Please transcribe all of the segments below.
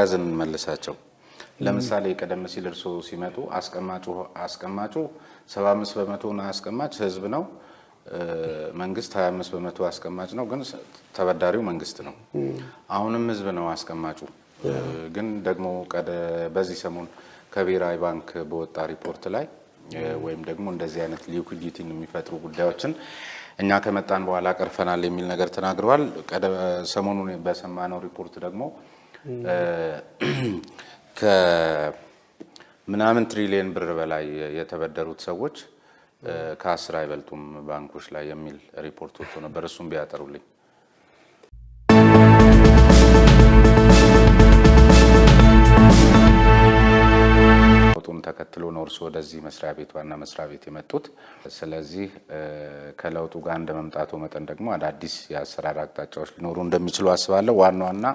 ያዝን መልሳቸው ለምሳሌ ቀደም ሲል እርሶ ሲመጡ አስቀማጩ 75 በመቶ ነው አስቀማጭ ህዝብ ነው መንግስት 25 በመቶ አስቀማጭ ነው ግን ተበዳሪው መንግስት ነው አሁንም ህዝብ ነው አስቀማጩ ግን ደግሞ በዚህ ሰሞን ከብሔራዊ ባንክ በወጣ ሪፖርት ላይ ወይም ደግሞ እንደዚህ አይነት ሊኩዊዲቲን የሚፈጥሩ ጉዳዮችን እኛ ከመጣን በኋላ ቀርፈናል የሚል ነገር ተናግረዋል ሰሞኑን በሰማነው ሪፖርት ደግሞ ከምናምን ትሪሊየን ብር በላይ የተበደሩት ሰዎች ከ10 አይበልጡም ባንኮች ላይ የሚል ሪፖርት ወጥቶ ነበር እሱም ቢያጠሩልኝ ተከትሎ ነው እርሱ ወደዚህ መስሪያ ቤት ዋና መስሪያ ቤት የመጡት ስለዚህ ከለውጡ ጋር እንደመምጣቱ መጠን ደግሞ አዳዲስ የአሰራር አቅጣጫዎች ሊኖሩ እንደሚችሉ አስባለሁ ዋናውና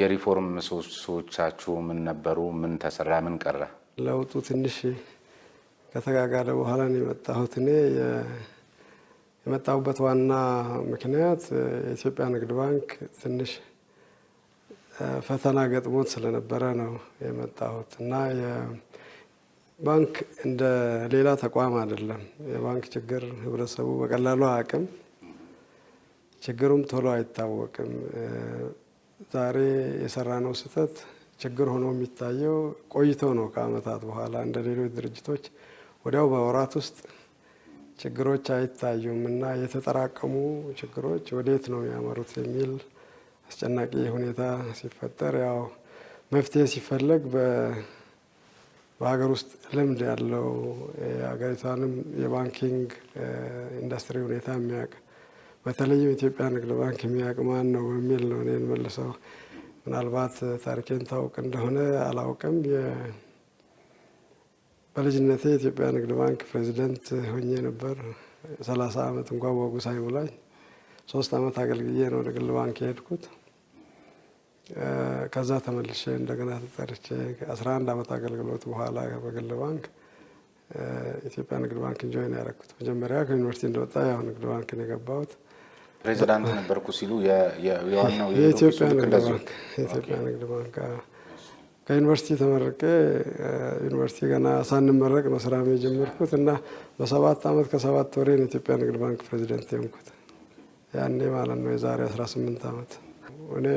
የሪፎርም ምሰሶቻችሁ ምን ነበሩ ምን ተሰራ ምን ቀረ ለውጡ ትንሽ ከተጋጋለ በኋላ ነው የመጣሁት እኔ የመጣሁበት ዋና ምክንያት የኢትዮጵያ ንግድ ባንክ ትንሽ ፈተና ገጥሞት ስለነበረ ነው የመጣሁት እና ባንክ እንደ ሌላ ተቋም አይደለም የባንክ ችግር ህብረተሰቡ በቀላሉ አቅም ችግሩም ቶሎ አይታወቅም ዛሬ የሰራነው ስህተት ችግር ሆኖ የሚታየው ቆይቶ ነው ከአመታት በኋላ እንደ ሌሎች ድርጅቶች ወዲያው በወራት ውስጥ ችግሮች አይታዩም እና የተጠራቀሙ ችግሮች ወዴት ነው የሚያመሩት የሚል አስጨናቂ ሁኔታ ሲፈጠር ያው መፍትሄ ሲፈለግ በሀገር ውስጥ ልምድ ያለው የሀገሪቷንም የባንኪንግ ኢንዱስትሪ ሁኔታ የሚያውቅ በተለይም ኢትዮጵያ ንግድ ባንክ የሚያውቅ ማን ነው በሚል ነው እኔን መልሰው ምናልባት ታሪኬን ታውቅ እንደሆነ አላውቅም በልጅነቴ የኢትዮጵያ ንግድ ባንክ ፕሬዚደንት ሆኜ ነበር 30 አመት እንኳን ወጉ ሳይሞላኝ 3 አመት አገልግዬ ነው ወደ ግል ባንክ የሄድኩት ከዛ ተመልሼ እንደገና ተጠርቼ 11 አመት አገልግሎት በኋላ በግል ባንክ ኢትዮጵያ ንግድ ባንክ ጆይን ያደረኩት መጀመሪያ ከዩኒቨርሲቲ እንደወጣ ያው ንግድ ባንክ ነው የገባሁት ፕሬዚዳንት ነበርኩ ሲሉ የዋናው የኢትዮጵያ ንግድ ባንክ ከዩኒቨርሲቲ ተመረቀ ዩኒቨርሲቲ ገና ሳንመረቅ ነው ስራ የጀመርኩት እና በ7 አመት ከ7 ወር ነው ኢትዮጵያ ንግድ ባንክ ፕሬዚዳንት የሆንኩት ያኔ ማለት ነው የዛሬ 18 አመት እኔ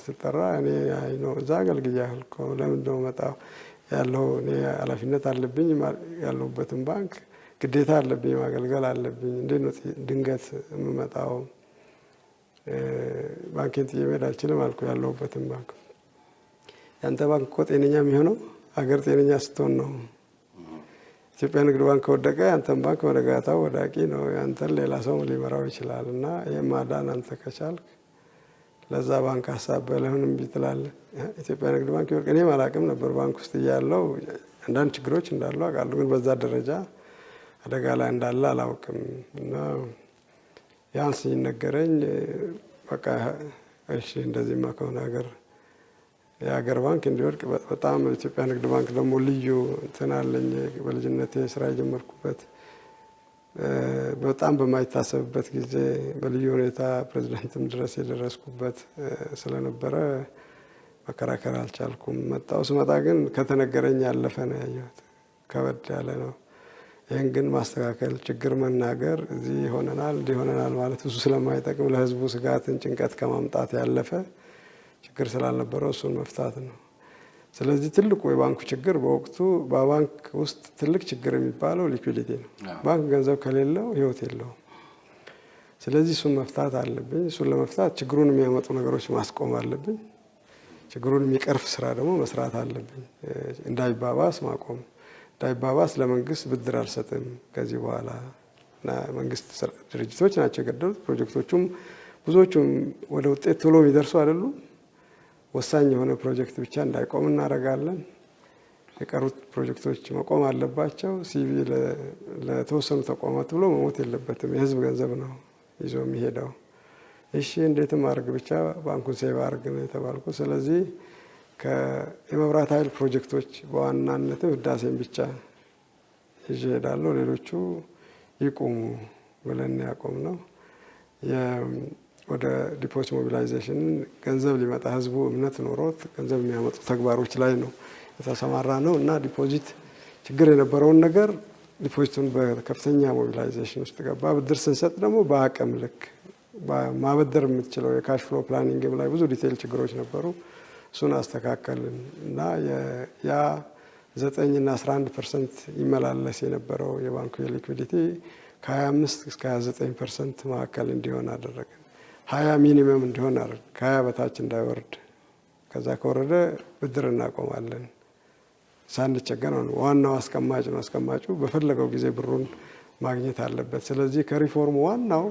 ተጠራ እኔ አይኖ እዛ አገልግያለሁ ለምን ነው መጣው ያለው እኔ ኃላፊነት አለብኝ ያለውበትን ባንክ ግዴታ አለብኝ ማገልገል አለብኝ እንዴ ነው ድንገት የምመጣው ባንክን ትየመድ አልችልም አልኩ ያለውበትን ባንክ ያንተ ባንክ እኮ ጤነኛ የሚሆነው ሀገር ጤነኛ ስትሆን ነው ኢትዮጵያ ንግድ ባንክ ወደቀ ያንተን ባንክ ወደጋታው ወዳቂ ነው ያንተን ሌላ ሰው ሊመራው ይችላል እና የማዳን አንተ ከቻልክ ለዛ ባንክ ሐሳብ ለምን ቢትላል ኢትዮጵያ ንግድ ባንክ ይወርቅ እኔ ማላቅም ነበር ባንክ ውስጥ ያለው አንዳንድ ችግሮች እንዳሉ አውቃለሁ ግን በዛ ደረጃ አደጋ ላይ እንዳለ አላውቅም እና ያንስ ይነገረኝ በቃ እሺ እንደዚህማ ከሆነ የሀገር ባንክ እንዲወርቅ በጣም ኢትዮጵያ ንግድ ባንክ ደግሞ ልዩ እንተናለኝ በልጅነቴ ስራ የጀመርኩበት በጣም በማይታሰብበት ጊዜ በልዩ ሁኔታ ፕሬዝዳንትም ድረስ የደረስኩበት ስለነበረ መከራከር አልቻልኩም ስመጣ ግን ከተነገረኝ ያለፈ ነው ያየሁት ከበድ ያለ ነው ይሄን ግን ማስተካከል ችግር መናገር እዚህ ሆነናል ማለት እሱ ስለማይጠቅም ለህዝቡ ስጋትን ጭንቀት ከማምጣት ያለፈ ችግር ስላልነበረው እሱን መፍታት ነው ስለዚህ ትልቁ የባንኩ ችግር በወቅቱ በባንክ ውስጥ ትልቅ ችግር የሚባለው ሊኩዊዲቲ ነው ባንክ ገንዘብ ከሌለው ህይወት የለውም ስለዚህ እሱን መፍታት አለብኝ እሱን ለመፍታት ችግሩን የሚያመጡ ነገሮች ማስቆም አለብኝ ችግሩን የሚቀርፍ ስራ ደግሞ መስራት አለብኝ እንዳይባባስ ማቆም እንዳይባባስ ለመንግስት ብድር አልሰጥም ከዚህ በኋላ እና መንግስት ድርጅቶች ናቸው የገደሉት ፕሮጀክቶቹም ብዙዎቹም ወደ ውጤት ቶሎ የሚደርሱ አይደሉም ወሳኝ የሆነ ፕሮጀክት ብቻ እንዳይቆም እናደርጋለን የቀሩት ፕሮጀክቶች መቆም አለባቸው ሲቪ ለተወሰኑ ተቋማት ብሎ መሞት የለበትም የህዝብ ገንዘብ ነው ይዞ የሚሄደው እሺ እንዴትም አርግ ብቻ ባንኩን ሴቭ አርግ ነው የተባልኩ ስለዚህ ከመብራት ኃይል ፕሮጀክቶች በዋናነት ህዳሴን ብቻ ይሄዳሉ ሌሎቹ ይቆሙ ብለን ያቆም ነው ወደ ዲፖዚት ሞቢላይዜሽን ገንዘብ ሊመጣ ህዝቡ እምነት ኖሮት ገንዘብ የሚያመጡ ተግባሮች ላይ ነው የተሰማራ ነው እና ዲፖዚት ችግር የነበረውን ነገር ዲፖዚቱን በከፍተኛ ሞቢላይዜሽን ውስጥ ገባ። ብድር ስንሰጥ ደግሞ በአቅም ልክ ማበደር የምትችለው የካሽ ፍሎ ፕላኒንግ ላይ ብዙ ዲቴይል ችግሮች ነበሩ። እሱን አስተካከልን እና ያ 9 እና 11% ይመላለስ የነበረው የባንኩ የሊኩዊዲቲ ከ25 እስከ 29% መካከል እንዲሆን አደረግን። 20 ሚኒመም እንዲሆን አደረግን፣ ከ20 በታች እንዳይወርድ። ከዛ ከወረደ ብድር እናቆማለን ሳንቸገር ነው። ዋናው አስቀማጭ ነው። አስቀማጩ በፈለገው ጊዜ ብሩን ማግኘት አለበት። ስለዚህ ከሪፎርሙ ዋናው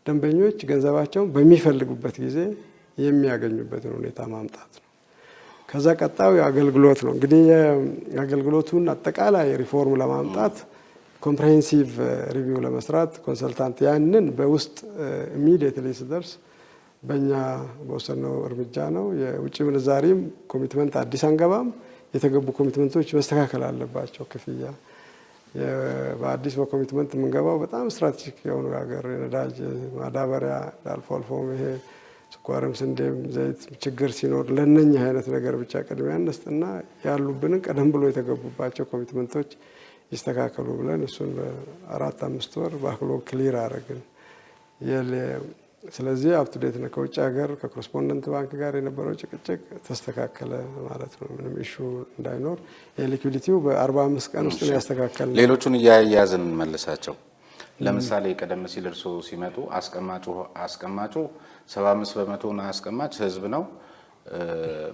ደንበኞች ገንዘባቸውን በሚፈልጉበት ጊዜ የሚያገኙበትን ሁኔታ ማምጣት ነው። ከዛ ቀጣዩ አገልግሎት ነው። እንግዲህ የአገልግሎቱን አጠቃላይ ሪፎርም ለማምጣት ኮምፕሬሄንሲቭ ሪቪው ለመስራት ኮንሰልታንት ያንን በውስጥ ኢሚዲየትሊ ሲደርስ በእኛ በወሰነው እርምጃ ነው። የውጭ ምንዛሪም ኮሚትመንት አዲስ አንገባም። የተገቡ ኮሚትመንቶች መስተካከል አለባቸው። ክፍያ በአዲስ በኮሚትመንት የምንገባው በጣም ስትራቴጂክ የሆኑ የሀገር የነዳጅ ማዳበሪያ አልፎ አልፎም ይሄ ስኳርም ስንዴም ዘይት ችግር ሲኖር ለነኚህ አይነት ነገር ብቻ ቅድሚያ እንስጥና ያሉብንን ቀደም ብሎ የተገቡባቸው ኮሚትመንቶች ይስተካከሉ ብለን እሱን በ4-5 ወር ባክሎግ ክሊር አደረግን። ስለዚህ አፕቱዴት ነው። ከውጭ ሀገር ከኮረስፖንደንት ባንክ ጋር የነበረው ጭቅጭቅ ተስተካከለ ማለት ነው። ምንም ኢሹ እንዳይኖር የሊኩዊዲቲው በ45 ቀን ውስጥ ነው ያስተካከል። ሌሎቹን እያያዝን እንመልሳቸው። ለምሳሌ ቀደም ሲል እርስዎ ሲመጡ አስቀማጩ 75 በመቶና አስቀማጭ ህዝብ ነው።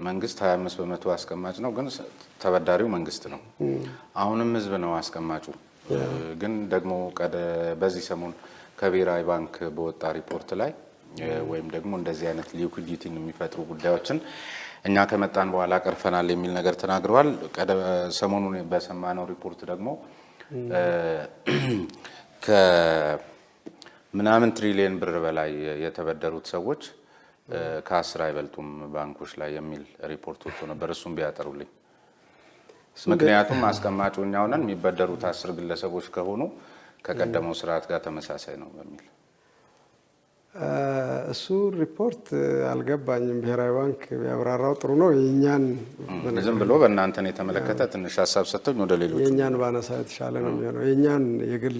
መንግስት 25 በመቶ አስቀማጭ ነው፣ ግን ተበዳሪው መንግስት ነው። አሁንም ህዝብ ነው አስቀማጩ። ግን ደግሞ በዚህ ሰሞን ከብሔራዊ ባንክ በወጣ ሪፖርት ላይ ወይም ደግሞ እንደዚህ አይነት ሊኩዊዲቲን የሚፈጥሩ ጉዳዮችን እኛ ከመጣን በኋላ ቀርፈናል የሚል ነገር ተናግረዋል። ሰሞኑን በሰማነው ሪፖርት ደግሞ ከምናምን ትሪሊየን ብር በላይ የተበደሩት ሰዎች ከ10 አይበልጡም ባንኮች ላይ የሚል ሪፖርት ወጥቶ ነበር። እሱም ቢያጠሩልኝ። ምክንያቱም አስቀማጩ እኛው ነን፣ የሚበደሩት 10 ግለሰቦች ከሆኑ ከቀደመው ስርዓት ጋር ተመሳሳይ ነው በሚል እሱ ሪፖርት አልገባኝም። ብሔራዊ ባንክ ቢያብራራው ጥሩ ነው። የኛን ዝም ብሎ በእናንተን የተመለከተ ትንሽ ሀሳብ ሰጥተኝ ወደ ሌሎች የኛን ባነሳ የተሻለ ነው የሚሆነው። የኛን የግል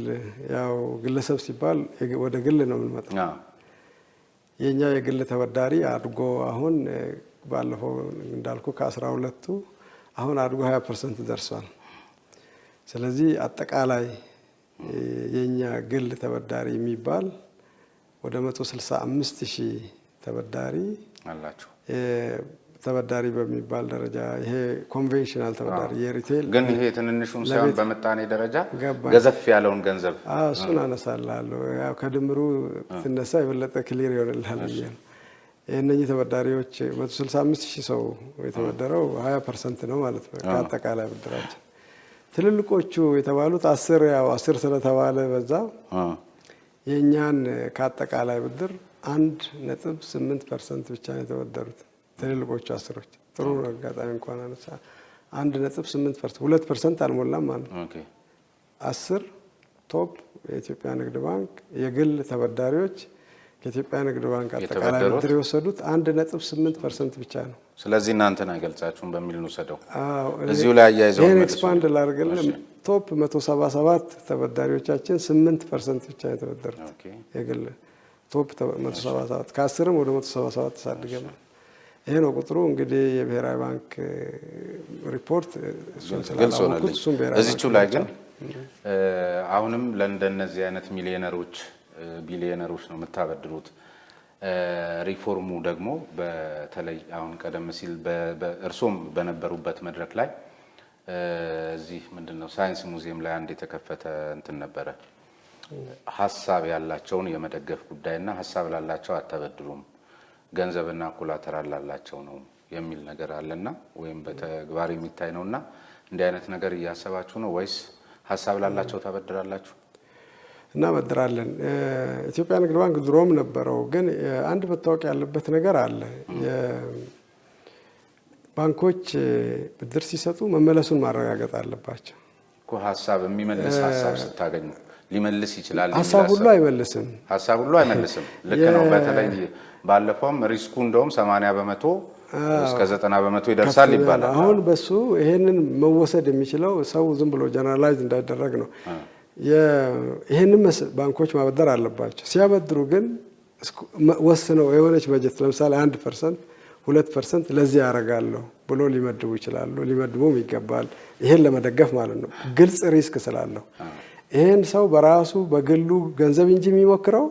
ያው ግለሰብ ሲባል ወደ ግል ነው የምንመጣው። የኛ የግል ተበዳሪ አድጎ አሁን ባለፈው እንዳልኩ ከ12ቱ አሁን አድጎ 20% ደርሷል። ስለዚህ አጠቃላይ የኛ ግል ተበዳሪ የሚባል ወደ 165,000 ተበዳሪ አላችሁ። ተበዳሪ በሚባል ደረጃ ይሄ ኮንቬንሽናል ተበዳሪ የሪቴል ግን ይሄ ትንንሹን ሳይሆን በመጣኔ ደረጃ ገዘፍ ያለውን ገንዘብ እሱን አነሳላለሁ። ያው ከድምሩ ትነሳ የበለጠ ክሊር ይሆንልሃል ብዬ ነው። እነኚህ ተበዳሪዎች 165,000 ሰው የተበደረው 20% ነው ማለት ነው ከአጠቃላይ ብድራችን። ትልልቆቹ የተባሉት 10 ስለተባለ በዛ የእኛን ከአጠቃላይ ብድር 1.8% ብቻ ነው የተበደሩት። ትልልቆቹ 10ሮች ጥሩ አጋጣሚ እንኳን አነሳ 1.8% 2% አልሞላም ማለት ነው። 10 ቶፕ የኢትዮጵያ ንግድ ባንክ የግል ተበዳሪዎች ከኢትዮጵያ ንግድ ባንክ አጠቃላይ ብድር የወሰዱት 1.8% ብቻ ነው። ስለዚህ እናንተን አይገልጻችሁም በሚል ነው ሰደው እዚሁ ላይ አያይዘው ይሄን ኤክስፓንድ ላድርግልህ። ቶፕ 177 ተበዳሪዎቻችን 8% ብቻ የተበደሩት የግል ቶፕ 177 ከ10ም ወደ 177 ተሳድገናል። ይሄ ነው ቁጥሩ። እንግዲህ የብሔራዊ ባንክ ሪፖርት እሱን ስላላወቅኩት እሱም ብሔራዊ እዚቹ ላይ ግን አሁንም ለእንደነዚህ አይነት ሚሊዮነሮች ቢሊዮነሮች ነው የምታበድሩት። ሪፎርሙ ደግሞ በተለይ አሁን ቀደም ሲል እርሶም በነበሩበት መድረክ ላይ እዚህ ምንድነው ሳይንስ ሙዚየም ላይ አንድ የተከፈተ እንትን ነበረ። ሀሳብ ያላቸውን የመደገፍ ጉዳይና ሀሳብ ላላቸው አታበድሩም፣ ገንዘብና ኮላተራል ላላቸው ነው የሚል ነገር አለና ወይም በተግባር የሚታይ ነውና እንዲህ አይነት ነገር እያሰባችሁ ነው ወይስ ሀሳብ ላላቸው ታበድራላችሁ? እናበድራለን። ኢትዮጵያ ንግድ ባንክ ድሮም ነበረው፣ ግን አንድ መታወቅ ያለበት ነገር አለ። ባንኮች ብድር ሲሰጡ መመለሱን ማረጋገጥ አለባቸው እኮ። ሀሳብ የሚመልስ ሀሳብ ስታገኙ ሊመልስ ይችላል። ሀሳብ ሁሉ አይመልስም። ልክ ነው። በተለይ ባለፈውም ሪስኩ እንደውም 80% እስከ 90% ይደርሳል ይባላል። አሁን በሱ ይሄንን መወሰድ የሚችለው ሰው ዝም ብሎ ጀነራላይዝ እንዳይደረግ ነው። ይሄንን ባንኮች ማበደር አለባቸው። ሲያበድሩ ግን ወስነው የሆነች በጀት ለምሳሌ 1% 2% ለዚህ ያደርጋለሁ ብሎ ሊመድቡ ይችላሉ። ሊመድቡም ይገባል። ይሄን ለመደገፍ ማለት ነው። ግልጽ ሪስክ ስላለው ይሄን ሰው በራሱ በግሉ ገንዘብ እንጂ የሚሞክረው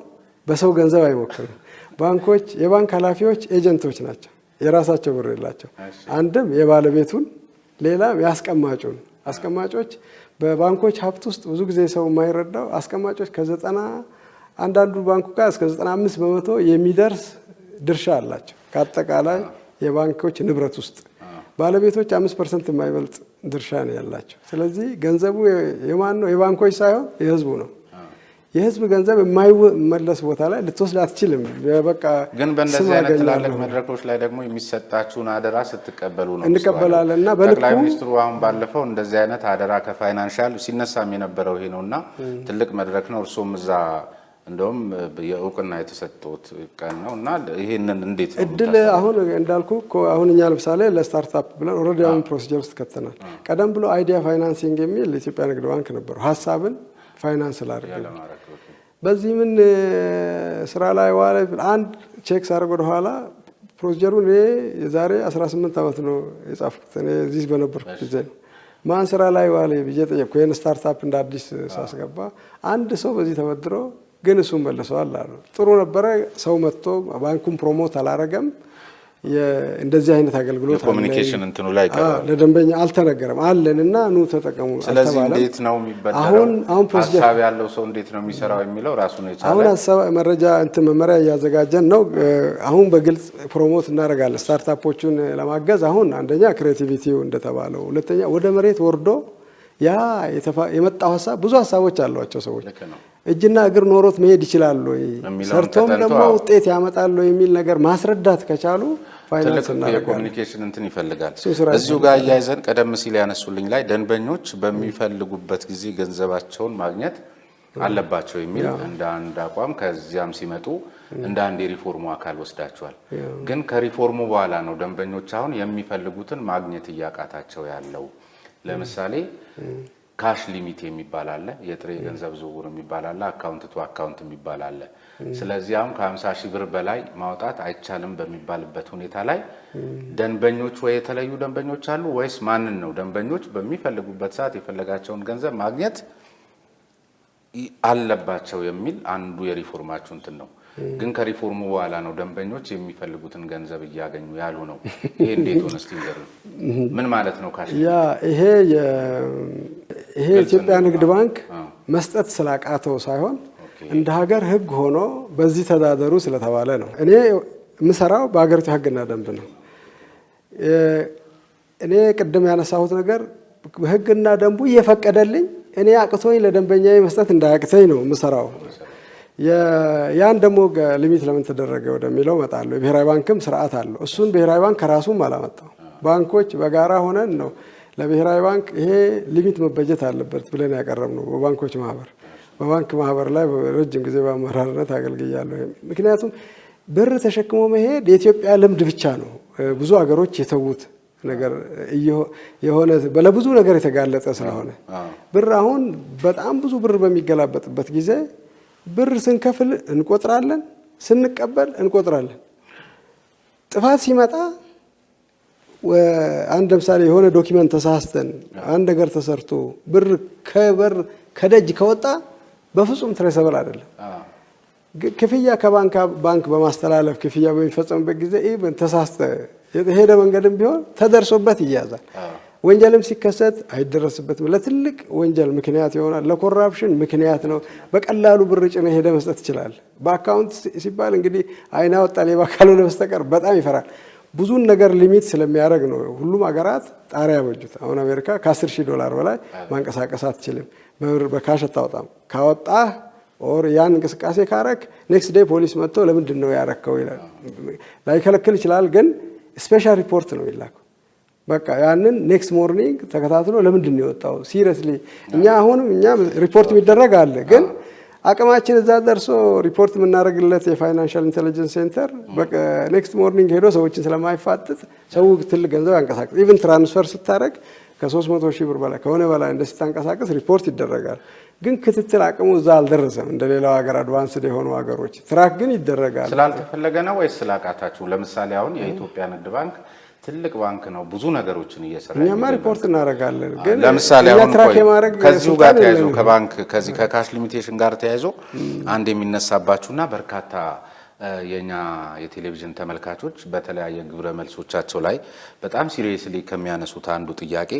በሰው ገንዘብ አይሞክርም። ባንኮች የባንክ ኃላፊዎች ኤጀንቶች ናቸው። የራሳቸው ብር የላቸው። አንድም የባለቤቱን ሌላም ያስቀማጩን አስቀማጮች በባንኮች ሀብት ውስጥ ብዙ ጊዜ ሰው የማይረዳው አስቀማጮች ከ90 አንዳንዱ ባንኩ ጋር እስከ 95% የሚደርስ ድርሻ አላቸው። ከአጠቃላይ የባንኮች ንብረት ውስጥ ባለቤቶች 5% የማይበልጥ ድርሻ ነው ያላቸው። ስለዚህ ገንዘቡ የማን ነው? የባንኮች ሳይሆን የህዝቡ ነው። የህዝብ ገንዘብ የማይመለስ ቦታ ላይ ልትወስድ አትችልም። በቃ ግን በእንደዚህ አይነት ትላልቅ መድረኮች ላይ ደግሞ የሚሰጣችሁን አደራ ስትቀበሉ ነው እንቀበላለን እና በልኩ ጠቅላይ ሚኒስትሩ አሁን ባለፈው እንደዚህ አይነት አደራ ከፋይናንሻል ሲነሳም የነበረው ይሄ ነውና ትልቅ መድረክ ነው። እርሶም እዛ እንደውም የእውቅና የተሰጠውት ቀን ነውና ይሄንን እንዴት ነው እድል አሁን እንዳልኩ አሁን እኛ ለምሳሌ ለስታርታፕ ብለን ኦልሬዲ አሁን ፕሮሲጀር ውስጥ ከተናል። ቀደም ብሎ አይዲያ ፋይናንሲንግ የሚል የኢትዮጵያ ንግድ ባንክ ነበር ሀሳብን ፋይናንስ ላደርግ በዚህ ምን ስራ ላይ ዋለ አንድ ቼክ ሳደርግ ወደ ኋላ ፕሮሲጀሩን የዛሬ 18 ዓመት ነው የጻፍኩት። እኔ እዚህ በነበርኩት ጊዜ ነው ማን ስራ ላይ ዋለ ብዬ ጠየቅኩ። ይሄን ስታርታፕ እንደ አዲስ ሳስገባ አንድ ሰው በዚህ ተበድሮ ግን እሱም መልሰዋል አሉ። ጥሩ ነበረ። ሰው መጥቶ ባንኩን ፕሮሞት አላረገም። እንደዚህ አይነት አገልግሎት ኮሙኒኬሽን እንትኑ ላይ ለደንበኛ አልተነገረም አለንና ኑ ተጠቀሙ። ስለዚህ እንዴት ነው የሚበደረው? አሁን ሀሳብ ያለው ሰው እንዴት ነው የሚሰራው የሚለው ራሱ ነው የቻለ። አሁን ሀሳብ መረጃ እንትን መመሪያ እያዘጋጀን ነው። አሁን በግልጽ ፕሮሞት እናደርጋለን ስታርታፖቹን ለማገዝ። አሁን አንደኛ ክሬቲቪቲው እንደተባለው፣ ሁለተኛ ወደ መሬት ወርዶ ያ የመጣው ሀሳብ ብዙ ሀሳቦች አሏቸው ሰዎች እጅና እግር ኖሮት መሄድ ይችላሉ ወይ ሰርቶም ደግሞ ውጤት ያመጣሉ የሚል ነገር ማስረዳት ከቻሉ ፋይናንስ እና የኮሙኒኬሽን እንትን ይፈልጋል። እዚሁ ጋር እያይዘን ቀደም ሲል ያነሱልኝ ላይ ደንበኞች በሚፈልጉበት ጊዜ ገንዘባቸውን ማግኘት አለባቸው የሚል እንደ አንድ አቋም ከዚያም ሲመጡ እንደ አንድ የሪፎርሙ አካል ወስዳቸዋል። ግን ከሪፎርሙ በኋላ ነው ደንበኞች አሁን የሚፈልጉትን ማግኘት እያቃታቸው ያለው። ለምሳሌ ካሽ ሊሚት የሚባል አለ፣ የጥሬ ገንዘብ ዝውውር የሚባል አለ፣ አካውንት ቱ አካውንት የሚባል አለ። ስለዚህ አሁን ከ50,000 ብር በላይ ማውጣት አይቻልም በሚባልበት ሁኔታ ላይ ደንበኞች ወይ የተለዩ ደንበኞች አሉ ወይስ ማንን ነው ደንበኞች በሚፈልጉበት ሰዓት የፈለጋቸውን ገንዘብ ማግኘት አለባቸው የሚል አንዱ የሪፎርማችሁ እንትን ነው። ግን ከሪፎርሙ በኋላ ነው ደንበኞች የሚፈልጉትን ገንዘብ እያገኙ ያሉ ነው። ይሄ እንዴት ሆነ እስቲ ንገሩን። ምን ማለት ነው ካሽ? ይሄ የኢትዮጵያ ንግድ ባንክ መስጠት ስላቃተው ሳይሆን እንደ ሀገር ሕግ ሆኖ በዚህ ተዳደሩ ስለተባለ ነው። እኔ የምሰራው በሀገሪቱ ሕግና ደንብ ነው። እኔ ቅድም ያነሳሁት ነገር ሕግና ደንቡ እየፈቀደልኝ እኔ አቅቶኝ ለደንበኛዬ መስጠት እንዳያቅተኝ ነው የምሰራው። ያን ደግሞ ሊሚት ለምን ተደረገ ወደሚለው እመጣለሁ። የብሔራዊ ባንክም ስርዓት አለው። እሱን ብሔራዊ ባንክ ከራሱም አላመጣው። ባንኮች በጋራ ሆነን ነው ለብሔራዊ ባንክ ይሄ ሊሚት መበጀት አለበት ብለን ያቀረብነው በባንኮች ማህበር። በባንክ ማህበር ላይ ረጅም ጊዜ በአመራርነት አገልግያለሁ። ምክንያቱም ብር ተሸክሞ መሄድ የኢትዮጵያ ልምድ ብቻ ነው። ብዙ ሀገሮች የተዉት ነገር የሆነ ለብዙ ነገር የተጋለጠ ስለሆነ ብር አሁን በጣም ብዙ ብር በሚገላበጥበት ጊዜ ብር ስንከፍል እንቆጥራለን፣ ስንቀበል እንቆጥራለን። ጥፋት ሲመጣ አንድ ለምሳሌ የሆነ ዶኪመንት ተሳስተን አንድ ነገር ተሰርቶ ብር ከደጅ ከወጣ በፍጹም ትሬሰብል አይደለም። ክፍያ ከባንክ በማስተላለፍ ክፍያ በሚፈጸምበት ጊዜ ኢቭን ተሳስተ የሄደ መንገድም ቢሆን ተደርሶበት ይያዛል። ወንጀልም ሲከሰት አይደረስበትም። ለትልቅ ወንጀል ምክንያት ይሆናል። ለኮራፕሽን ምክንያት ነው። በቀላሉ ብር ጭነህ ሄደ መስጠት ይችላል። በአካውንት ሲባል እንግዲህ አይና ወጣ ሌባ ካልሆነ በስተቀር በጣም ይፈራል። ብዙን ነገር ሊሚት ስለሚያደርግ ነው ሁሉም ሀገራት ጣሪያ ያበጁት። አሁን አሜሪካ ከ10,000 በላይ ማንቀሳቀስ አትችልም። በካሽ አታወጣም። ካወጣህ ኦር ያን እንቅስቃሴ ካረክ ኔክስት ዴይ ፖሊስ መጥቶ ለምንድን ነው ያረከው ይላል። ላይከለክል ይችላል፣ ግን ስፔሻል ሪፖርት ነው የሚላከው። በቃ ያንን ኔክስት ሞርኒንግ ተከታትሎ ለምንድን ነው የወጣው? ሲሪየስሊ እኛ ሪፖርት የሚደረግ አለ ግን አቅማችን እዛ ደርሶ ሪፖርት የምናደርግለት የፋይናንሻል ኢንቴሊጀንስ ሴንተር ኔክስት ሞርኒንግ ሄዶ ሰዎችን ስለማይፋጥጥ ሰው ትልቅ ገንዘብ ያንቀሳቅስ ኢቭን ትራንስፈር ስታደርግ ከ300 ሺህ ብር በላይ ከሆነ በላይ እንደ ስታንቀሳቀስ ሪፖርት ይደረጋል። ግን ክትትል አቅሙ እዛ አልደረሰም። እንደ ሌላው ሀገር አድቫንስድ የሆኑ ሀገሮች ትራክ ግን ይደረጋል። ስላልተፈለገ ነው ወይስ ስላቃታችሁ? ለምሳሌ አሁን የኢትዮጵያ ንግድ ባንክ ትልቅ ባንክ ነው፣ ብዙ ነገሮችን እየሰራ እኛማ ሪፖርት እናደርጋለን። ግን ለምሳሌ አሁን ከዚሁ ጋር ተያይዞ ከባንክ ከዚህ ከካሽ ሊሚቴሽን ጋር ተያይዞ አንድ የሚነሳባችሁና በርካታ የኛ የቴሌቪዥን ተመልካቾች በተለያየ ግብረ መልሶቻቸው ላይ በጣም ሲሪየስሊ ከሚያነሱት አንዱ ጥያቄ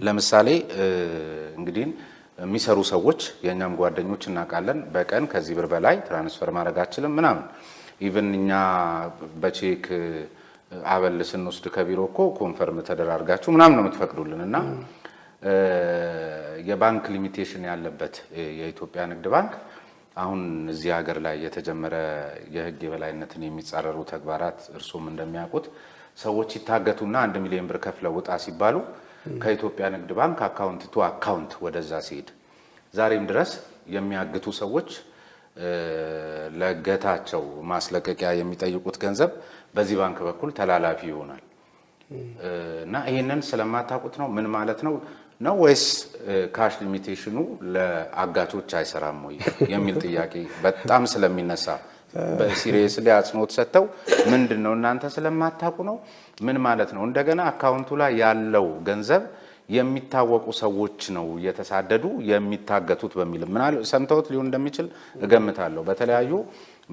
ለምሳሌ እንግዲህ የሚሰሩ ሰዎች የኛም ጓደኞች እናውቃለን፣ በቀን ከዚህ ብር በላይ ትራንስፈር ማድረግ አችልም ምናምን ኢቭን እኛ በቼክ አበል ስንወስድ ከቢሮ እኮ ኮንፈርም ተደራርጋችሁ ምናምን ነው የምትፈቅዱልን እና የባንክ ሊሚቴሽን ያለበት የኢትዮጵያ ንግድ ባንክ አሁን እዚህ ሀገር ላይ የተጀመረ የሕግ የበላይነትን የሚጻረሩ ተግባራት እርሱም እንደሚያውቁት ሰዎች ይታገቱና 1 ሚሊዮን ብር ከፍለው ውጣ ሲባሉ ከኢትዮጵያ ንግድ ባንክ አካውንት ቱ አካውንት ወደዛ ሲሄድ ዛሬም ድረስ የሚያግቱ ሰዎች ለገታቸው ማስለቀቂያ የሚጠይቁት ገንዘብ በዚህ ባንክ በኩል ተላላፊ ይሆናል እና ይሄንን ስለማታውቁት ነው ምን ማለት ነው ነው ወይስ ካሽ ሊሚቴሽኑ ለአጋቾች አይሰራም ወይ የሚል ጥያቄ በጣም ስለሚነሳ በሲሪየስሊ አጽንኦት ሰጥተው ምንድነው እናንተ ስለማታውቁ ነው ምን ማለት ነው? እንደገና አካውንቱ ላይ ያለው ገንዘብ የሚታወቁ ሰዎች ነው የተሳደዱ የሚታገቱት በሚል ምናል ሰምተውት ሊሆን እንደሚችል እገምታለሁ። በተለያዩ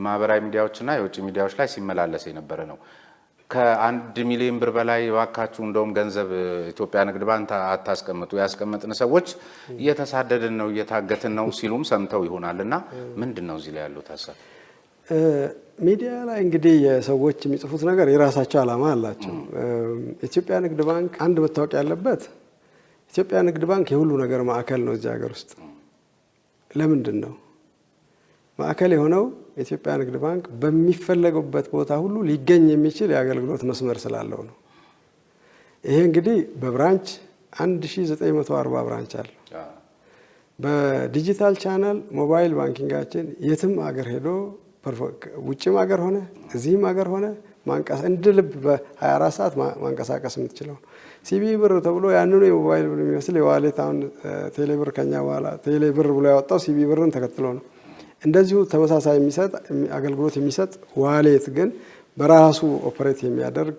ማህበራዊ ሚዲያዎችና የውጭ ሚዲያዎች ላይ ሲመላለስ የነበረ ነው። ከ1 ሚሊዮን ብር በላይ ባካችሁ እንደውም ገንዘብ ኢትዮጵያ ንግድ ባንክ አታስቀምጡ፣ ያስቀመጥን ሰዎች እየተሳደድን ነው እየታገትን ነው ሲሉም ሰምተው ይሆናልና ምንድነው እዚህ ላይ ያለው ሐሳብ? ሚዲያ ላይ እንግዲህ የሰዎች የሚጽፉት ነገር የራሳቸው ዓላማ አላቸው። ኢትዮጵያ ንግድ ባንክ አንድ መታወቅ ያለበት ኢትዮጵያ ንግድ ባንክ የሁሉ ነገር ማዕከል ነው እዚህ ሀገር ውስጥ። ለምንድን ነው ማዕከል የሆነው? ኢትዮጵያ ንግድ ባንክ በሚፈለገበት ቦታ ሁሉ ሊገኝ የሚችል የአገልግሎት መስመር ስላለው ነው። ይሄ እንግዲህ በብራንች 1940 ብራንች አለ። በዲጂታል ቻናል ሞባይል ባንኪንጋችን የትም አገር ሄዶ ውጭም ሀገር ሆነ እዚህም ሀገር ሆነ እንደ ልብ በ24 ሰዓት ማንቀሳቀስ የምትችለው ሲቢ ብር ተብሎ ያንኑ የሞባይል ብር የሚመስል የዋሌት አሁን ቴሌብር ከኛ በኋላ ቴሌብር ብሎ ያወጣው ሲቢ ብርን ተከትሎ ነው። እንደዚሁ ተመሳሳይ አገልግሎት የሚሰጥ ዋሌት ግን በራሱ ኦፕሬት የሚያደርግ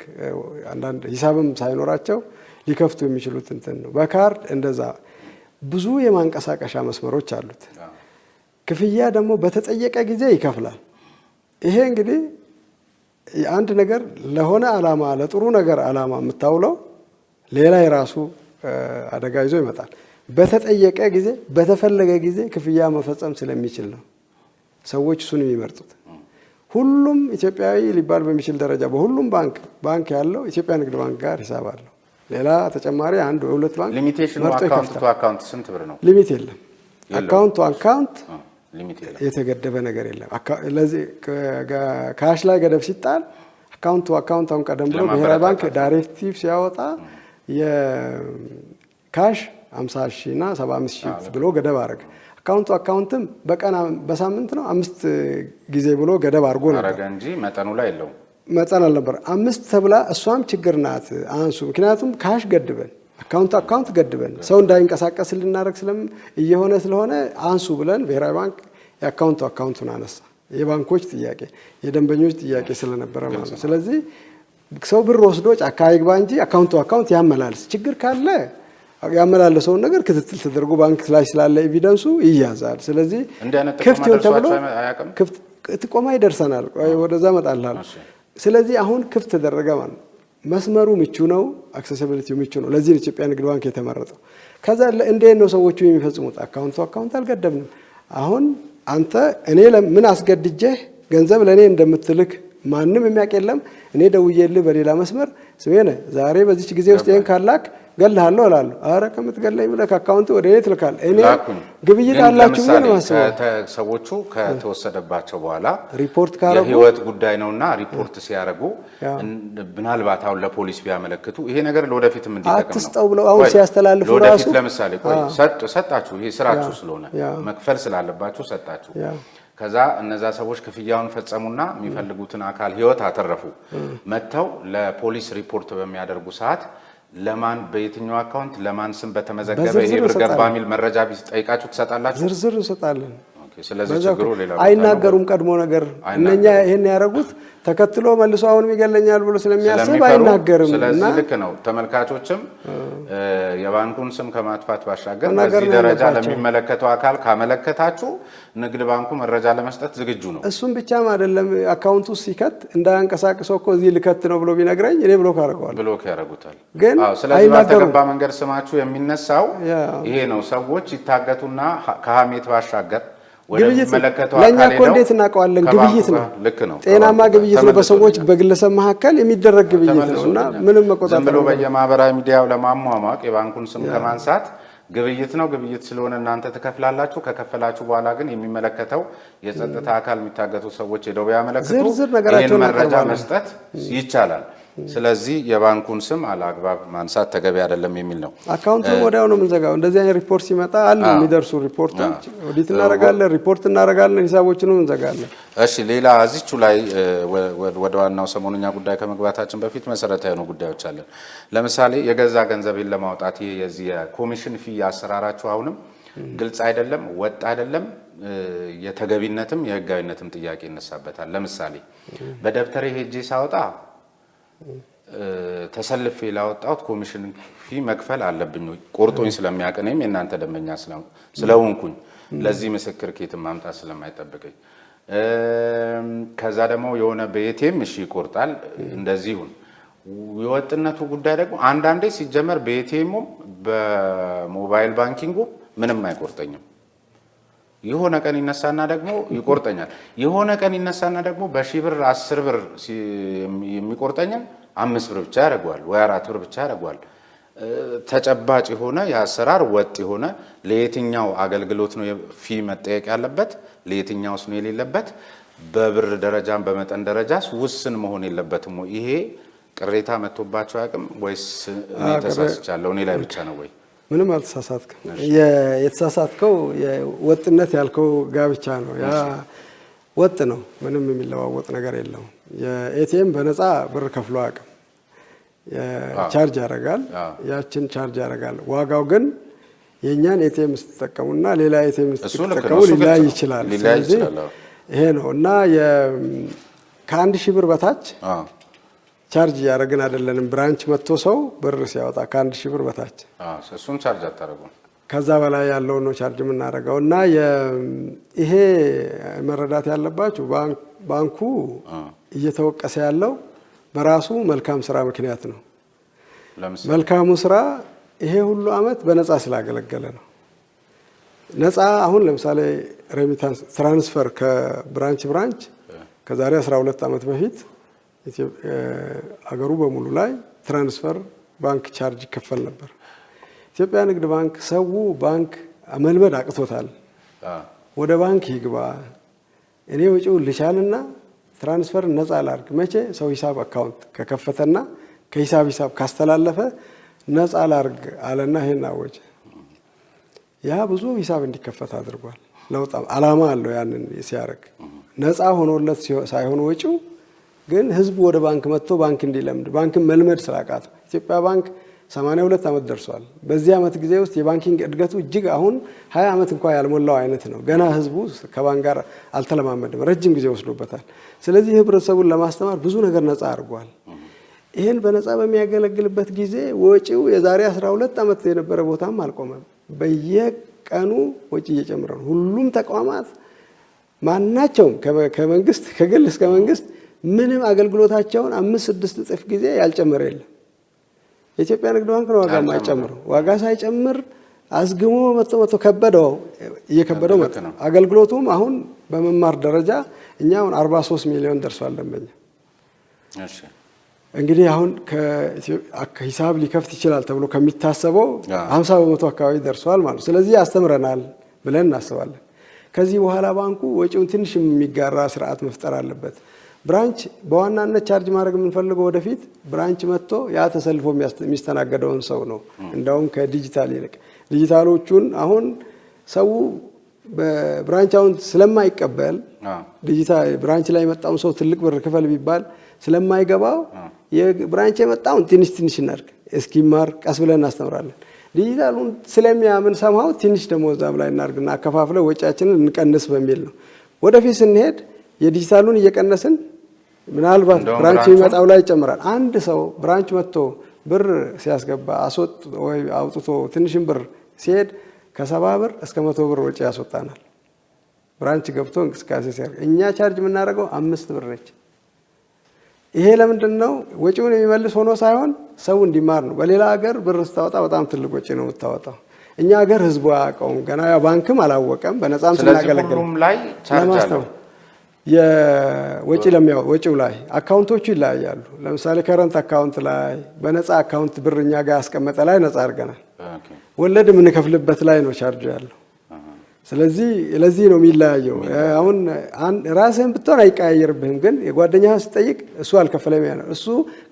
አንዳንድ ሂሳብም ሳይኖራቸው ሊከፍቱ የሚችሉት እንትን ነው። በካርድ እንደዛ ብዙ የማንቀሳቀሻ መስመሮች አሉት። ክፍያ ደግሞ በተጠየቀ ጊዜ ይከፍላል። ይሄ እንግዲህ አንድ ነገር ለሆነ ዓላማ ለጥሩ ነገር ዓላማ የምታውለው ሌላ የራሱ አደጋ ይዞ ይመጣል። በተጠየቀ ጊዜ በተፈለገ ጊዜ ክፍያ መፈጸም ስለሚችል ነው ሰዎች እሱን የሚመርጡት። ሁሉም ኢትዮጵያዊ ሊባል በሚችል ደረጃ በሁሉም ባንክ ያለው ኢትዮጵያ ንግድ ባንክ ጋር ሂሳብ አለው። ሌላ ተጨማሪ አንድ ወይ ሁለት ባንክ ሊሚቴሽኑ አካውንት ቱ አካውንት ስንት ብር ነው? ሊሚት የለም። አካውንት ቱ አካውንት የተገደበ ነገር የለም። ለዚህ ካሽ ላይ ገደብ ሲጣል አካውንት ቱ አካውንት አሁን ቀደም ብሎ ብሔራዊ ባንክ ዳይሬክቲቭ ሲያወጣ የካሽ 50 ሺህ እና 75 ሺህ ብሎ ገደብ አረገ። አካውንቱ አካውንትም በቀን በሳምንት ነው 5 ጊዜ ብሎ ገደብ አድርጎ ነበር እንጂ መጠኑ ላይ የለውም። መጠን አልነበር 5 ተብላ እሷም ችግር ናት አንሱ። ምክንያቱም ካሽ ገድበን አካውንት ገድበን ሰው እንዳይንቀሳቀስ ልናደርግ እየሆነ ስለሆነ አንሱ ብለን ብሔራዊ ባንክ አካውንቱን አነሳ። የባንኮች ጥያቄ የደንበኞች ጥያቄ ስለነበረ ማለት ነው። ስለዚህ ሰው ብር ወስዶ ጫካ ይግባ እንጂ አካውንት ያመላልስ። ችግር ካለ ያመላለሰውን ነገር ክትትል ተደርጎ ባንክ ላይ ስላለ ኤቪደንሱ ይያዛል። ስለዚህ ክፍት ይሁን ተብሎ ጥቆማ ይደርሰናል። ወደዛ እመጣለሁ። ስለዚህ አሁን ክፍት ተደረገ ማለት ነው። መስመሩ ምቹ ነው፣ አክሰሲቢሊቲው ምቹ ነው። ለዚህ ኢትዮጵያ ንግድ ባንክ የተመረጠው። ከዛ እንዴት ነው ሰዎቹ የሚፈጽሙት? አካውንት አልገደብንም። አሁን አንተ እኔ ለምን አስገድጄህ ገንዘብ ለኔ እንደምትልክ ማንም የሚያውቅ የለም። እኔ ደውዬልህ በሌላ መስመር ስሜነ ዛሬ በዚች ጊዜ ውስጥ ይሄን ካላክ ገለሃለሁ እላለሁ። አረ ከምትገለኝ ብለህ ከአካውንት ወደ እኔ ትልካለህ። እኔ ግብይት አላችሁ ብዬ ነው የማስበው። ሰዎቹ ከተወሰደባቸው በኋላ ሪፖርት ካረጉ የህይወት ጉዳይ ነውና ሪፖርት ሲያደርጉ ምናልባት አሁን ለፖሊስ ቢያመለክቱ ይሄ ነገር ለወደፊትም እንዲጠቅም ነው አትስጠው ብለው አሁን ሲያስተላልፉ ራሱ ለወደፊት ለምሳሌ ሰጣችሁ፣ ይሄ ስራችሁ ስለሆነ መክፈል ስላለባችሁ ሰጣችሁ። ከዛ እነዛ ሰዎች ክፍያውን ፈጸሙና የሚፈልጉትን አካል ህይወት አተረፉ። መተው ለፖሊስ ሪፖርት በሚያደርጉ ሰዓት ለማን በየትኛው አካውንት ለማን ስም በተመዘገበ ይሄ ብር ገባ የሚል መረጃ ቢጠይቃችሁ ትሰጣላችሁ? ዝርዝር እንሰጣለን። ስለዚህ ችግሩ ሌላ አይናገሩም። ቀድሞ ነገር እነኛ ይሄን ያደረጉት ተከትሎ መልሶ አሁንም ይገለኛል ብሎ ስለሚያስብ አይናገርም። ስለዚህ ልክ ነው። ተመልካቾችም የባንኩን ስም ከማጥፋት ባሻገር በዚህ ደረጃ ለሚመለከተው አካል ካመለከታችሁ ንግድ ባንኩ መረጃ ለመስጠት ዝግጁ ነው። እሱም ብቻም አይደለም አካውንቱ ሲከት እንዳያንቀሳቅሰው እኮ እዚህ ልከት ነው ብሎ ቢነግረኝ እኔ ብሎክ አደርገዋለሁ። ብሎክ ያደርጉታል። ግን ስለዚህ ባልተገባ መንገድ ስማችሁ የሚነሳው ይሄ ነው። ሰዎች ይታገቱና ከሀሜት ባሻገር ግብይት ለእኛ እኮ እንዴት እናውቀዋለን? ግብይት ነው። ልክ ነው። ጤናማ ግብይት ነው። በሰዎች በግለሰብ መካከል የሚደረግ ግብይት ነው እና ምንም መቆጣጠር ዝም ብሎ በየማህበራዊ ሚዲያው ለማሟሟቅ የባንኩን ስም ከማንሳት ግብይት ነው። ግብይት ስለሆነ እናንተ ትከፍላላችሁ። ከከፈላችሁ በኋላ ግን የሚመለከተው የጸጥታ አካል የሚታገቱ ሰዎች ሄደው ቢያመለክቱ ይህን መረጃ መስጠት ይቻላል። ስለዚህ የባንኩን ስም አላግባብ ማንሳት ተገቢ አይደለም የሚል ነው። አካውንቱን ወዲያው ነው የምንዘጋው። እንደዚህ አይነት ሪፖርት ሲመጣ አሉ የሚደርሱ ሪፖርቶች ኦዲት እናደርጋለን፣ ሪፖርት እናደርጋለን፣ ሂሳቦችንም እንዘጋለን። እሺ፣ ሌላ እዚቹ ላይ ወደ ዋናው ሰሞኑኛ ጉዳይ ከመግባታችን በፊት መሰረታዊ የሆኑ ጉዳዮች አለን። ለምሳሌ የገዛ ገንዘቤን ለማውጣት ይሄ የዚህ የኮሚሽን ፊ አሰራራችሁ አሁንም ግልጽ አይደለም፣ ወጥ አይደለም። የተገቢነትም የህጋዊነትም ጥያቄ ይነሳበታል። ለምሳሌ በደብተሬ ሄጄ ሳወጣ ተሰልፌ ላወጣሁት ኮሚሽን ፊ መክፈል አለብኝ ወይ? ቆርጦኝ ስለሚያውቅ እኔም የእናንተ ደንበኛ ስለሆንኩኝ ለዚህ ምስክር ኬትም ማምጣት ስለማይጠብቀኝ፣ ከዛ ደግሞ የሆነ በኤቲኤም እሺ ይቆርጣል፣ እንደዚህ ይሁን። የወጥነቱ ጉዳይ ደግሞ አንዳንዴ ሲጀመር በኤቲኤሙም በሞባይል ባንኪንጉ ምንም አይቆርጠኝም። የሆነ ቀን ይነሳና ደግሞ ይቆርጠኛል። የሆነ ቀን ይነሳና ደግሞ በሺህ ብር 10 ብር የሚቆርጠኝን 5 ብር ብቻ ያደርገዋል ወይ 4 ብር ብቻ ያደርገዋል። ተጨባጭ የሆነ የአሰራር ወጥ የሆነ ለየትኛው አገልግሎት ነው ፊ መጠየቅ ያለበት፣ ለየትኛውስ ነው የሌለበት፣ በብር ደረጃም በመጠን ደረጃስ ውስን መሆን የለበትም ወይ? ይሄ ቅሬታ መጥቶባቸው አያውቅም ወይስ እኔ ተሳስቻለሁ? እኔ ላይ ብቻ ነው ወይ? ምንም አልተሳሳትክም። የተሳሳትከው ወጥነት ያልከው ጋብቻ ነው። ያ ወጥ ነው። ምንም የሚለዋወጥ ነገር የለውም። የኤቲኤም በነፃ ብር ከፍሎ አያውቅም። ቻርጅ ያደርጋል። ያችን ቻርጅ ያደርጋል። ዋጋው ግን የእኛን ኤቲኤም ስትጠቀሙና ሌላ ኤቲኤም ስትጠቀሙ ሊለያይ ይችላል። ስለዚህ ይሄ ነው እና ከ1000 ብር በታች ቻርጅ ያደረግን አይደለንም። ብራንች መጥቶ ሰው ብር ሲያወጣ ከ1000 ብር በታች እሱን ቻርጅ አታረጉም። ከዛ በላይ ያለው ነው ቻርጅ የምናደርገው እና ይሄ መረዳት ያለባችሁ ባንኩ እየተወቀሰ ያለው በራሱ መልካም ስራ ምክንያት ነው። መልካሙ ስራ ይሄ ሁሉ አመት በነፃ ስላገለገለ ነው። ነፃ አሁን ለምሳሌ ሬሚታንስ ትራንስፈር ከብራንች ከዛሬ 12 አመት በፊት አገሩ በሙሉ ላይ ትራንስፈር ባንክ ቻርጅ ይከፈል ነበር። ኢትዮጵያ ንግድ ባንክ ሰው ባንክ መልመድ አቅቶታል። ወደ ባንክ ይግባ፣ እኔ ወጪውን ልቻልና ትራንስፈር ነፃ ላርግ። መቼ ሰው ሂሳብ አካውንት ከከፈተና ከሂሳብ ካስተላለፈ ነፃ ላርግ አለና ይሄን አወጀ። ያ ብዙ ሂሳብ እንዲከፈት አድርጓል። ለውጥ አላማ አለው። ያንን ሲያደርግ ነፃ ሆኖለት ሳይሆን ወጪው ግን ህዝቡ ወደ ባንክ መጥቶ ባንክ እንዲለምድ ባንክን መልመድ ስላቃተው ኢትዮጵያ ባንክ 82 አመት ደርሷል። በዚህ አመት ጊዜ ውስጥ የባንኪንግ እድገቱ እጅግ አሁን 20 አመት እንኳን ያልሞላው አይነት ነው። ገና ህዝቡ ከባንክ ጋር አልተለማመደም፣ ረጅም ጊዜ ወስዶበታል። ስለዚህ ህብረተሰቡን ለማስተማር ብዙ ነገር ነፃ አድርጓል። ይህን በነፃ በሚያገለግልበት ጊዜ ወጪው የዛሬ 12 አመት የነበረ ቦታም አልቆመም። በየቀኑ ወጪ እየጨመረ ነው። ሁሉም ተቋማት ማናቸውም ከመንግስት ከግል እስከ መንግስት ምንም አገልግሎታቸውን 5-6 እጥፍ ጊዜ ያልጨመረ የለም። የኢትዮጵያ ንግድ ባንክ ነው ዋጋ የማይጨምረው። ዋጋ ሳይጨምር አዝግሞ መጥቶ ከበደው እየከበደው መጣ። አገልግሎቱም አሁን በመማር ደረጃ እኛውን 43 ሚሊዮን ደርሷል ደንበኛ እንግዲህ አሁን ከሂሳብ ሊከፍት ይችላል ተብሎ ከሚታሰበው 50% አካባቢ ደርሷል ማለት። ስለዚህ ያስተምረናል ብለን እናስባለን። ከዚህ በኋላ ባንኩ ወጪውን ትንሽ የሚጋራ ስርዓት መፍጠር አለበት። ብራንች በዋናነት ቻርጅ ማድረግ የምንፈልገው ወደፊት ብራንች መጥቶ ያ ተሰልፎ የሚስተናገደውን ሰው ነው። እንደውም ከዲጂታል ይልቅ ዲጂታሎቹን አሁን ሰው በብራንች አሁን ስለማይቀበል ዲጂታል ብራንች ላይ የመጣውን ሰው ትልቅ ብር ክፈል ቢባል ስለማይገባው የብራንች የመጣውን ትንሽ ትንሽ እናድርግ እስኪማር ቀስ ብለን እናስተምራለን። ዲጂታሉን ስለሚያምን ሰማው ትንሽ ደግሞ እዛም ላይ እናድርግና አከፋፍለው ወጪያችንን እንቀንስ በሚል ነው። ወደፊት ስንሄድ የዲጂታሉን እየቀነስን ምናልባት ብራንች የሚመጣው ላይ ይጨምራል። አንድ ሰው ብራንች መጥቶ ብር ሲያስገባ ወይ አውጥቶ ትንሽም ብር ሲሄድ ከ70 ብር እስከ 100 ብር ወጪ ያስወጣናል። ብራንች ገብቶ እንቅስቃሴ ሲያደርግ እኛ ቻርጅ የምናደርገው 5 ብር ነች። ይሄ ለምንድን ነው? ወጪውን የሚመልስ ሆኖ ሳይሆን ሰው እንዲማር ነው። በሌላ ሀገር ብር ስታወጣ በጣም ትልቅ ወጪ ነው የምታወጣው። እኛ ሀገር ህዝቡ አያውቀውም ገና፣ ባንክም አላወቀም። በነፃም ስናገለግል ሁሉም ላይ ቻርጅ አለው። የወጪ ወጪው ላይ አካውንቶቹ ይለያያሉ። ለምሳሌ ከረንት አካውንት ላይ በነፃ አካውንት ብር እኛ ጋር ያስቀመጠ ላይ ነፃ አድርገናል። ወለድ የምንከፍልበት ላይ ነው ቻርጅ ያለው። ስለዚህ ለዚህ ነው የሚለያየው። አሁን ራስህን ብትሆን አይቀያየርብህም፣ ግን የጓደኛህን ስጠይቅ እሱ አልከፈለም ያለው እሱ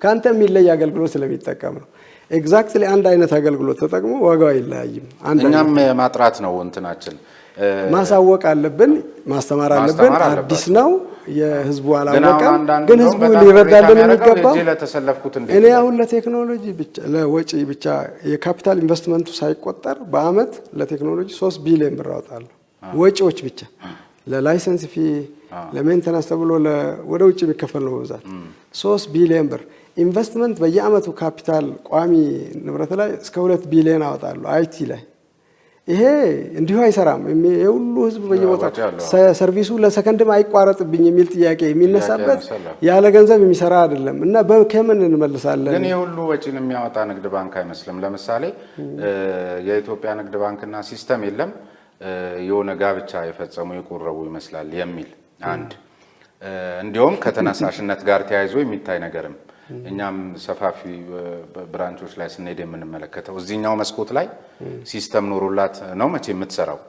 ካንተ የሚለይ አገልግሎት ስለሚጠቀም ነው። ኤግዛክትሊ አንድ አይነት አገልግሎት ተጠቅሞ ዋጋው አይለያይም። እኛም ማጥራት ነው እንትናችን፣ ማሳወቅ አለብን፣ ማስተማር አለብን። አዲስ ነው የህዝቡ አላወቀም፣ ግን ህዝቡ ሊረዳልን የሚገባው እኔ አሁን ለቴክኖሎጂ ብቻ ለወጪ ብቻ የካፒታል ኢንቨስትመንቱ ሳይቆጠር በአመት ለቴክኖሎጂ 3 ቢሊዮን ብር አወጣለሁ። ወጪዎች ብቻ ለላይሰንስ ፊ ለሜንተናንስ ተብሎ ወደ ውጭ የሚከፈል ነው በብዛት 3 ቢሊዮን ብር ኢንቨስትመንት በየአመቱ ካፒታል ቋሚ ንብረት ላይ እስከ 2 ቢሊዮን አወጣለሁ። አይቲ ላይ ይሄ እንዲሁ አይሰራም። የሁሉ ህዝብ በየቦታው ሰርቪሱ ለሰከንድም አይቋረጥብኝ የሚል ጥያቄ የሚነሳበት ያለ ገንዘብ የሚሰራ አይደለም እና በከምን እንመልሳለን? ግን የሁሉ ወጪን የሚያወጣ ንግድ ባንክ አይመስልም። ለምሳሌ የኢትዮጵያ ንግድ ባንክና ሲስተም የለም የሆነ ጋብቻ የፈጸሙ የቆረቡ ይመስላል የሚል አንድ እንዲሁም ከተነሳሽነት ጋር ተያይዞ የሚታይ ነገርም እኛም ሰፋፊ ብራንቾች ላይ ስንሄድ የምንመለከተው እዚህኛው መስኮት ላይ ሲስተም ኖሮላት ነው መቼ የምትሰራው።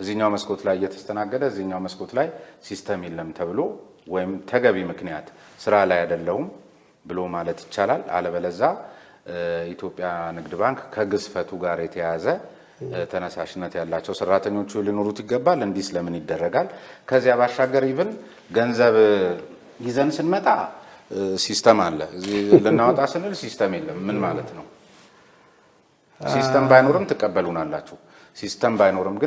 እዚህኛው መስኮት ላይ እየተስተናገደ እዚህኛው መስኮት ላይ ሲስተም የለም ተብሎ ወይም ተገቢ ምክንያት ስራ ላይ አይደለሁም ብሎ ማለት ይቻላል። አለበለዛ ኢትዮጵያ ንግድ ባንክ ከግዝፈቱ ጋር የተያያዘ ተነሳሽነት ያላቸው ሰራተኞቹ ሊኖሩት ይገባል። እንዲህ ስለምን ይደረጋል? ከዚያ ባሻገር ይብን ገንዘብ ይዘን ስንመጣ ሲስተም አለ። እዚህ ለናወጣ ስንል ሲስተም የለም። ምን ማለት ነው? ሲስተም ባይኖርም ትቀበሉናላችሁ። ሲስተም ባይኖርም ግን